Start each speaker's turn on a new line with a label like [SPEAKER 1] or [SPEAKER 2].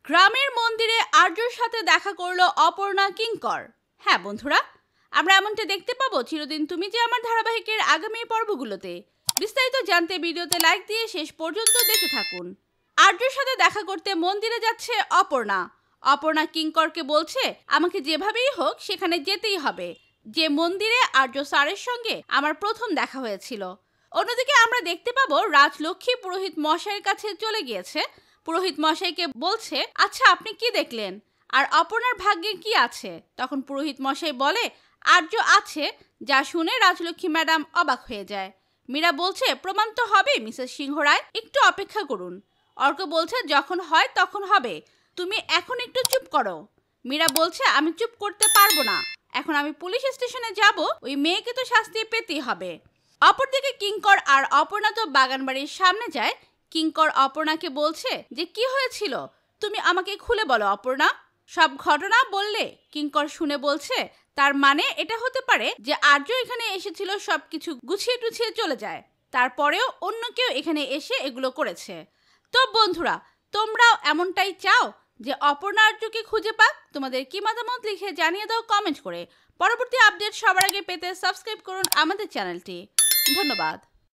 [SPEAKER 1] গ্রামের মন্দিরে আর্যর সাথে দেখা করলো অপর্ণা কিঙ্কর। হ্যাঁ বন্ধুরা, আমরা এমনটা দেখতে পাবো চিরদিন তুমি যে আমার ধারাবাহিকের আগামী পর্বগুলোতে। বিস্তারিত জানতে ভিডিওতে লাইক দিয়ে শেষ পর্যন্ত দেখতে থাকুন। আর্যর সাথে দেখা করতে মন্দিরে যাচ্ছে অপর্ণা। অপর্ণা কিঙ্করকে বলছে আমাকে যেভাবেই হোক সেখানে যেতেই হবে, যে মন্দিরে আর্য স্যারের সঙ্গে আমার প্রথম দেখা হয়েছিল। অন্যদিকে আমরা দেখতে পাবো রাজলক্ষ্মী পুরোহিত মশাইয়ের কাছে চলে গিয়েছে। পুরোহিত মশাইকে বলছে, আচ্ছা আপনি কি দেখলেন আর অপর্ণার ভাগ্যে কি আছে? তখন পুরোহিত মশাই বলে আর্য আছে। যা শুনে রাজলক্ষ্মী ম্যাডাম অবাক হয়ে যায়। মীরা বলছে প্রমাণ তো হবে মিসেস সিংহ রায়, একটু অপেক্ষা করুন। অর্ক বলছে যখন হয় তখন হবে, তুমি এখন একটু চুপ করো। মীরা বলছে আমি চুপ করতে পারবো না, এখন আমি পুলিশ স্টেশনে যাব, ওই মেয়েকে তো শাস্তি পেতেই হবে। অপরদিকে কিঙ্কর আর অপর্ণা তো বাগানবাড়ির সামনে যায়। কিঙ্কর অপর্ণাকে বলছে যে কি হয়েছিল তুমি আমাকে খুলে বলো অপর্ণা। সব ঘটনা বললে কিঙ্কর শুনে বলছে তার মানে এটা হতে পারে যে আর্য এখানে এসেছিল সবকিছু গুছিয়ে টুছিয়ে চলে যায়, তারপরেও অন্য কেউ এখানে এসে এগুলো করেছে। তো বন্ধুরা, তোমরাও এমনটাই চাও যে অপর্ণা আর্যকে খুঁজে পাক? তোমাদের কি মতামত লিখে জানিয়ে দাও কমেন্ট করে। পরবর্তী আপডেট সবার আগে পেতে সাবস্ক্রাইব করুন আমাদের চ্যানেলটি। ধন্যবাদ।